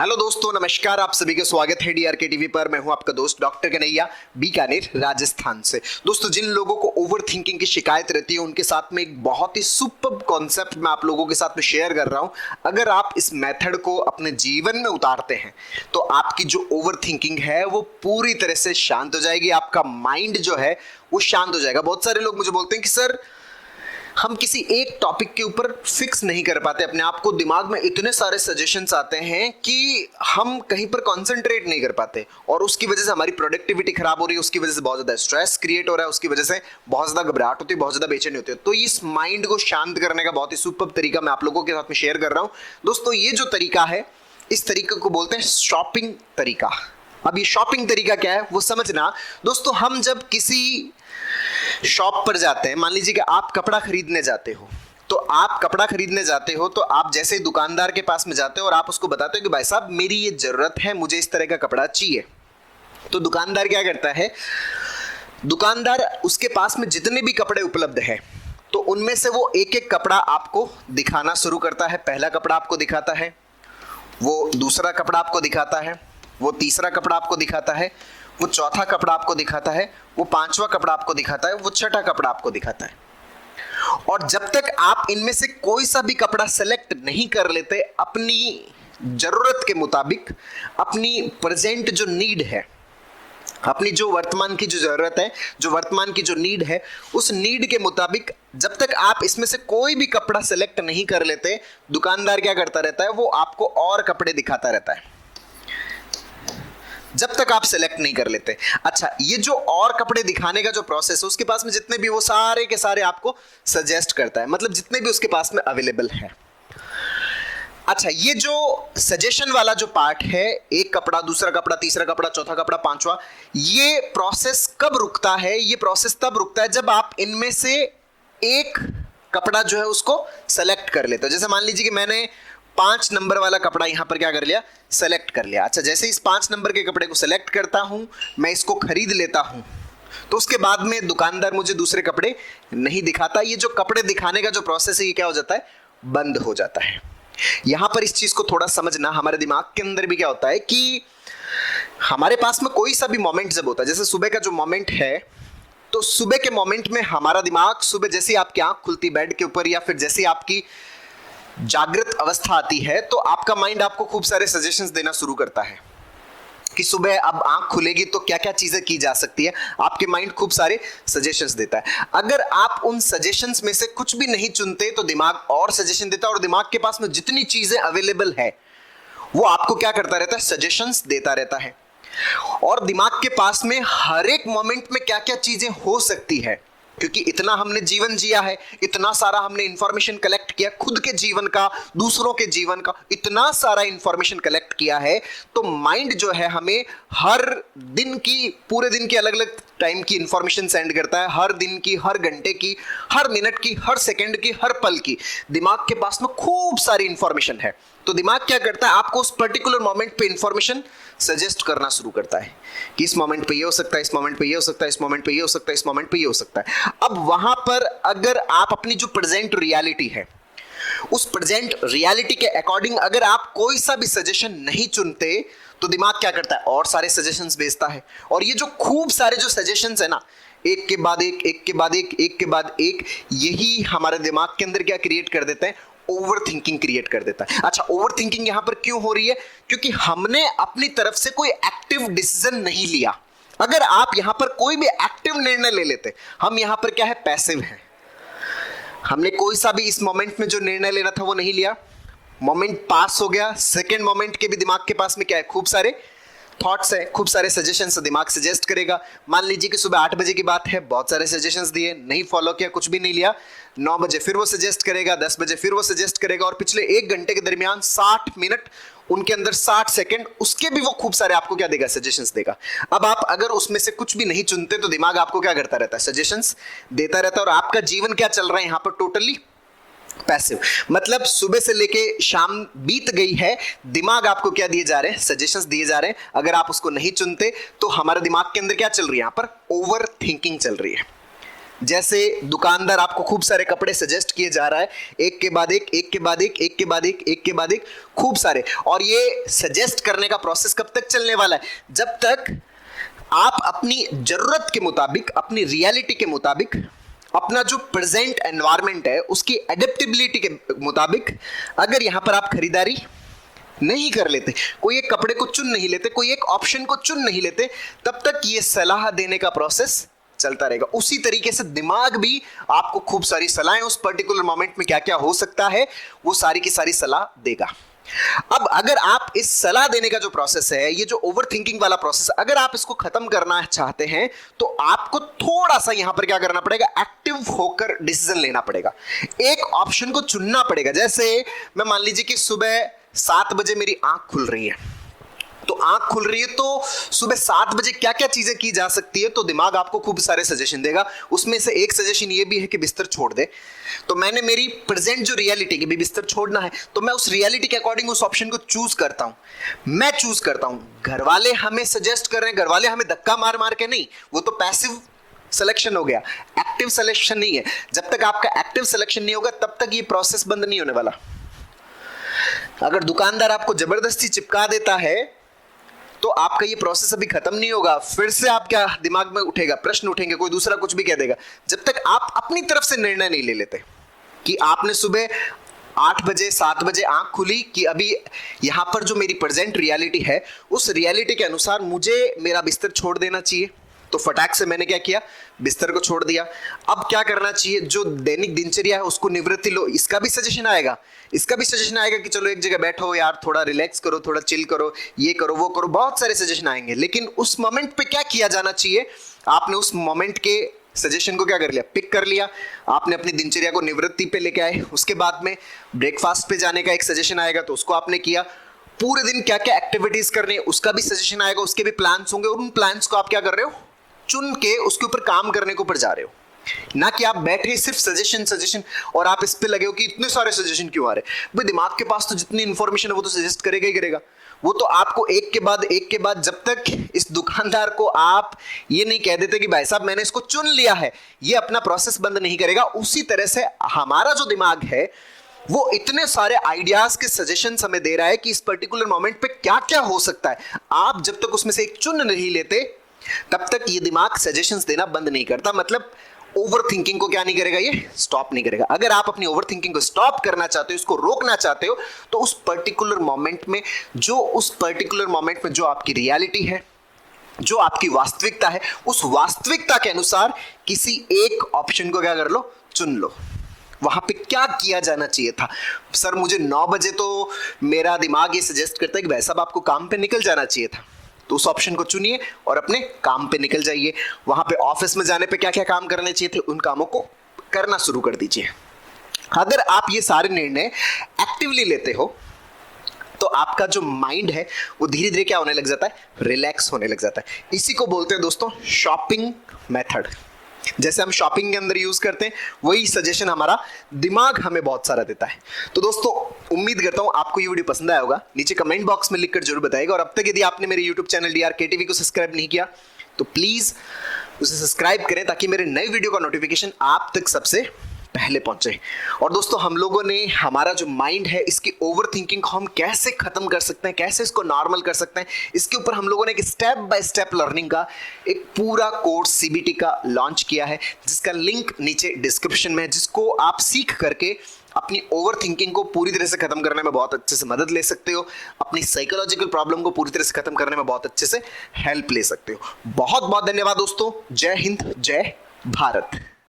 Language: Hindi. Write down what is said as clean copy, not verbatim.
हेलो दोस्तों, नमस्कार। आप सभी का स्वागत है डीआरके टीवी पर। मैं हूं आपका दोस्त डॉक्टर कन्हैया, बीकानेर, राजस्थान से। दोस्तों, जिन लोगों को ओवर थिंकिंग की शिकायत रहती है उनके साथ में एक बहुत ही सुपर कॉन्सेप्ट मैं आप लोगों के साथ में शेयर कर रहा हूं। अगर आप इस मेथड को अपने जीवन में उतारते हैं तो आपकी जो ओवर थिंकिंग है वो पूरी तरह से शांत हो जाएगी। आपका माइंड जो है वो शांत हो जाएगा। बहुत सारे लोग मुझे बोलते हैं कि सर, हम किसी एक टॉपिक के ऊपर फिक्स नहीं कर पाते अपने आप को। दिमाग में इतने सारे सजेशंस आते हैं कि हम कहीं पर कंसंट्रेट नहीं कर पाते और उसकी वजह से हमारी प्रोडक्टिविटी खराब हो रही है, उसकी वजह से बहुत ज्यादा स्ट्रेस क्रिएट हो रहा है, उसकी वजह से बहुत ज्यादा घबराहट होती है, बहुत ज्यादा बेचैनी होती है। तो इस माइंड को शांत करने का बहुत ही सुपर तरीका मैं आप लोगों के साथ में शेयर कर रहा हूं। दोस्तों, ये जो तरीका है, इस तरीके को बोलते हैं शॉपिंग तरीका। अब ये शॉपिंग तरीका क्या है वो समझना। दोस्तों, हम जब किसी शॉप पर जाते हैं, मान लीजिए कि आप कपड़ा खरीदने जाते हो, तो आप कपड़ा खरीदने जाते हो तो आप जैसे ही दुकानदार के पास में जाते हो और आप उसको बताते हो कि भाई साहब, मेरी ये जरूरत है, मुझे इस तरह का कपड़ा चाहिए। तो दुकानदार क्या करता है, दुकानदार उसके पास में जितने भी कपड़े उपलब्ध है तो उनमें से वो एक एक कपड़ा आपको दिखाना शुरू करता है। पहला कपड़ा आपको दिखाता है, वो दूसरा कपड़ा आपको दिखाता है, वो तीसरा कपड़ा आपको दिखाता है, वो चौथा कपड़ा आपको दिखाता है, वो पांचवा कपड़ा आपको दिखाता है, वो छठा कपड़ा आपको दिखाता है। और जब तक आप इनमें से कोई सा भी कपड़ा सेलेक्ट नहीं कर लेते अपनी जरूरत के मुताबिक, अपनी प्रेजेंट जो नीड है, अपनी जो वर्तमान की जो जरूरत है, जो वर्तमान की जो नीड है, उस नीड के मुताबिक जब तक आप इसमें से कोई भी कपड़ा सेलेक्ट नहीं कर लेते, दुकानदार क्या करता रहता है, वो आपको और कपड़े दिखाता रहता है जब तक आप सेलेक्ट नहीं कर लेते। अच्छा, ये जो और कपड़े दिखाने का जो प्रोसेस है, उसके पास में जितने भी, वो सारे के सारे आपको सजेस्ट करता है, मतलब जितने भी उसके पास में अवेलेबल है। अच्छा, ये जो सजेशन वाला जो पार्ट है, एक कपड़ा, दूसरा कपड़ा, तीसरा कपड़ा, चौथा कपड़ा, पांचवा, ये प्रोसेस कब रुकता है? ये प्रोसेस तब रुकता है जब आप इनमें से एक कपड़ा जो है उसको सेलेक्ट कर लेते हो। जैसे मान लीजिए कि मैंने 5 नंबर वाला कपड़ा यहां पर क्या कर लिया, सेलेक्ट कर लिया। अच्छा, जैसे इस 5 नंबर के कपड़े को सेलेक्ट करता हूं, मैं इसको खरीद लेता हूं, तो उसके बाद में दुकानदार मुझे दूसरे कपड़े नहीं दिखाता। ये जो कपड़े दिखाने का जो प्रोसेस है, ये क्या हो जाता है, बंद हो जाता है। यहां पर इस चीज को थोड़ा समझना। हमारे दिमाग के अंदर भी क्या होता है कि हमारे पास में कोई सा भी मोमेंट जब होता है, जैसे सुबह का जो मोमेंट है, तो सुबह के मोमेंट में हमारा दिमाग, सुबह जैसे आपकी आंख खुलती बेड के ऊपर, या फिर जैसे आपकी जागृत अवस्था आती है, तो आपका माइंड आपको खूब सारे सजेशंस देना शुरू करता है कि सुबह अब आंख खुलेगी तो क्या क्या चीजें की जा सकती है। आपके माइंड खूब सारे सजेशंस देता है। अगर आप उन सजेशंस में से कुछ भी नहीं चुनते तो दिमाग और सजेशन देता है, और दिमाग के पास में जितनी चीजें अवेलेबल है वो आपको क्या करता रहता है, सजेशंस देता रहता है। और दिमाग के पास में हर एक मोमेंट में क्या क्या चीजें हो सकती है, क्योंकि इतना हमने जीवन जिया है, इतना सारा हमने इंफॉर्मेशन कलेक्ट किया, खुद के जीवन का, दूसरों के जीवन का, इतना सारा इंफॉर्मेशन कलेक्ट किया है। तो माइंड जो है हमें हर दिन की, पूरे दिन की अलग अलग टाइम की इंफॉर्मेशन सेंड करता है, हर दिन की, हर घंटे की, हर मिनट की, हर सेकंड की, हर पल की। दिमाग के पास में खूब सारी इंफॉर्मेशन है। तो दिमाग क्या करता है, आपको उस पर्टिकुलर मोमेंट पे इंफॉर्मेशन सजेस्ट करना शुरू करता है कि इस मोमेंट पे ये हो सकता है, इस मोमेंट पे ये हो सकता है, इस मोमेंट पे ये हो सकता है, इस मोमेंट पे ये हो सकता है। अब वहां पर अगर आप अपनी जो प्रेजेंट रियलिटी है, उस प्रेजेंट रियलिटी के अकॉर्डिंग अगर आप कोई सा भी सजेशन नहीं चुनते, तो दिमाग क्या करता है, और सारे सजेशंस भेजता है। और ये जो खूब सारे जो सजेशंस है ना, एक के बाद एक, एक के बाद एक, एक के बाद एक, यही हमारे दिमाग के अंदर क्या क्रिएट कर देते हैं, ओवर थिंकिंग क्रिएट कर देता है। अच्छा, ओवर थिंकिंग यहां पर क्यों हो रही है? क्योंकि हमने अपनी तरफ से कोई एक्टिव डिसीजन नहीं लिया। अगर आप यहां पर कोई भी एक्टिव निर्णय ले लेते, हम यहां पर क्या है, पैसिव है। हमने कोई सा भी इस मोमेंट में जो निर्णय लेना था वो नहीं लिया, मोमेंट पास हो गया। सेकेंड मोमेंट के भी दिमाग के पास में क्या है, खूब सारे थॉट्स है, खूब सारे सजेशंस दिमाग सजेस्ट करेगा। मान लीजिए कि सुबह 8 बजे की बात है, बहुत सारे सजेशंस दिए, नहीं फॉलो किया, कुछ भी नहीं लिया। 9 बजे फिर वो सजेस्ट करेगा, 10 बजे फिर वो सजेस्ट करेगा, और पिछले 1 घंटे के दरमियान 60 मिनट, उनके अंदर 60 सेकंड, उसके भी वो खूब सारे आपको क्या देगा, सजेशंस देगा। अब आप अगर उसमें से कुछ भी नहीं चुनते तो दिमाग आपको क्या करता रहता है, सजेशंस देता रहता है। और आपका जीवन क्या चल रहा है यहां पर, टोटली पैसिव। मतलब सुबह से लेके शाम बीत गई है, दिमाग आपको क्या दिए जा रहे हैं, सजेशंस दिए जा रहे हैं। अगर आप उसको नहीं चुनते तो हमारे दिमाग के अंदर क्या चल रही है, यहां पर ओवर थिंकिंग चल रही है। जैसे दुकानदार आपको खूब सारे कपड़े सजेस्ट किए जा रहा है, एक के बाद एक, एक के बाद एक, एक के बाद एक, एक के बाद एक, खूब सारे। और ये सजेस्ट करने का प्रोसेस कब तक चलने वाला है? जब तक आप अपनी जरूरत के मुताबिक, अपनी रियलिटी के मुताबिक, अपना जो प्रेजेंट एनवायरनमेंट है उसकी एडेप्टेबिलिटी के मुताबिक अगर यहां पर आप खरीदारी नहीं कर लेते, कोई एक कपड़े को चुन नहीं लेते, कोई एक ऑप्शन को चुन नहीं लेते, तब तक ये सलाह देने का प्रोसेस चलता रहेगा। उसी तरीके से दिमाग भी आपको खूब सारी सलाहें, उस पर्टिकुलर मोमेंट में क्या क्या हो सकता है वो सारी की सारी सलाह देगा। अब अगर आप इस सलाह देने का जो प्रोसेस है, ये जो ओवर थिंकिंग वाला प्रोसेस, अगर आप इसको खत्म करना चाहते हैं तो आपको थोड़ा सा यहां पर क्या करना पड़ेगा, एक्टिव होकर डिसीजन लेना पड़ेगा, एक ऑप्शन को चुनना पड़ेगा। जैसे मैं मान लीजिए कि सुबह 7 बजे मेरी आंख खुल रही है, तो आंख खुल रही है तो सुबह 7 बजे क्या क्या चीजें की जा सकती है, तो दिमाग आपको खूब सारे सजेशन देगा। उसमें से एक सजेशन ये भी है कि बिस्तर छोड़ दे। तो मैंने मेरी प्रेजेंट जो रियलिटी की भी बिस्तर छोड़ना है, तो मैं उस रियलिटी के अकॉर्डिंग उस ऑप्शन को चूज करता हूं। मैं चूज करता हूं, घर वाले हमें सजेस्ट कर रहे हैं, घर वाले हमें धक्का मार मार के नहीं, वो तो पैसिव सिलेक्शन हो गया, एक्टिव सिलेक्शन नहीं है। जब तक आपका एक्टिव सिलेक्शन नहीं होगा तब तक ये प्रोसेस बंद नहीं होने वाला। अगर दुकानदार आपको जबरदस्ती चिपका देता है तो आपका ये प्रोसेस अभी खत्म नहीं होगा, फिर से आप क्या दिमाग में उठेगा, प्रश्न उठेंगे, कोई दूसरा कुछ भी कह देगा। जब तक आप अपनी तरफ से निर्णय नहीं ले लेते कि आपने सुबह 8 बजे 7 बजे आंख खुली कि अभी यहां पर जो मेरी प्रेजेंट रियलिटी है उस रियलिटी के अनुसार मुझे मेरा बिस्तर छोड़ देना चाहिए, तो फटाक से मैंने क्या किया, बिस्तर को छोड़ दिया। अब क्या करना चाहिए, जो दैनिक दिनचर्या है उसको निवृत्ति लो, इसका भी सजेशन आएगा, इसका भी सजेशन आएगा कि चलो एक जगह बैठो यार, थोड़ा रिलैक्स करो, थोड़ा चिल करो, ये करो वो करो, बहुत सारे सजेशन आएंगे। लेकिन उस मोमेंट पे क्या किया जाना चाहिए, आपने उस मोमेंट के सजेशन को क्या कर लिया, पिक कर लिया, आपने अपनी दिनचर्या को निवृत्ति पे लेके आए। उसके बाद में ब्रेकफास्ट पे जाने का एक सजेशन आएगा तो उसको आपने किया। पूरे दिन क्या क्या एक्टिविटीज करनी है उसका भी सजेशन आएगा, उसके भी प्लान्स होंगे, और उन प्लान्स को आप क्या कर रहे हो, चुन के उसके ऊपर काम करने के ऊपर जा रहे हो। ना कि आप बैठे सिर्फ सजेशन सजेशन और आप इस पे लगे हो कि इतने सारे सजेशन क्यों आ रहे। भाई दिमाग के पास तो जितनी इंफॉर्मेशन है वो तो सजेस्ट करेगा ही करेगा, वो तो आपको एक के बाद जब तक इस दुकानदार को आप ये नहीं कह देते कि भाई साहब मैंने इसको चुन लिया है, ये अपना प्रोसेस बंद नहीं करेगा। उसी तरह से हमारा जो दिमाग है वो इतने सारे आइडियाज के सजेशंस हमें दे रहा है कि इस पर्टिकुलर मोमेंट पे क्या क्या हो सकता है। आप जब तक उसमें से एक चुन नहीं लेते तब तक ये दिमाग सजेशंस देना बंद नहीं करता, मतलब ओवर थिंकिंग को क्या नहीं करेगा, ये स्टॉप नहीं करेगा। अगर आप अपनी ओवर थिंकिंग को स्टॉप करना चाहते हो, इसको रोकना चाहते हो, तो उस पर्टिकुलर मोमेंट में जो आपकी रियलिटी है, जो आपकी वास्तविकता है, उस वास्तविकता के अनुसार किसी एक ऑप्शन को क्या कर लो, चुन लो। वहां पे क्या किया जाना चाहिए था, सर मुझे 9 बजे तो मेरा दिमाग ये सजेस्ट करता है कि भाई साहब आपको काम पे निकल जाना चाहिए था, तो उस ऑप्शन को चुनिए और अपने काम पे निकल जाइए। वहां पे ऑफिस में जाने पे क्या क्या काम करने चाहिए थे उन कामों को करना शुरू कर दीजिए। अगर आप ये सारे निर्णय एक्टिवली लेते हो तो आपका जो माइंड है वो धीरे धीरे क्या होने लग जाता है, रिलैक्स होने लग जाता है। इसी को बोलते हैं दोस्तों शॉपिंग मेथड। जैसे हम शॉपिंग के अंदर यूज करते हैं वही सजेशन हमारा दिमाग हमें बहुत सारा देता है। तो दोस्तों उम्मीद करता हूं आपको ये वीडियो पसंद आया होगा, नीचे कमेंट बॉक्स में लिखकर जरूर बताइएगा। और अब तक यदि आपने मेरे यूट्यूब चैनल DRKTV को सब्सक्राइब नहीं किया तो प्लीज उसे सब्सक्राइब करें ताकि मेरे नए वीडियो का नोटिफिकेशन आप तक सबसे पहले पहुंचे। और दोस्तों हम लोगों ने हमारा जो माइंड है इसकी ओवर थिंकिंग को हम कैसे खत्म कर सकते हैं, कैसे इसको नॉर्मल कर सकते हैं, इसके ऊपर हम लोगों ने एक स्टेप बाय स्टेप लर्निंग का एक पूरा कोर्स CBT का लॉन्च किया है, जिसका लिंक नीचे डिस्क्रिप्शन में है, जिसको आप सीख करके अपनी ओवर थिंकिंग को पूरी तरह से खत्म करने में बहुत अच्छे से मदद ले सकते हो, अपनी साइकोलॉजिकल प्रॉब्लम को पूरी तरह से खत्म करने में बहुत अच्छे से हेल्प ले सकते हो। बहुत बहुत धन्यवाद दोस्तों। जय हिंद, जय भारत।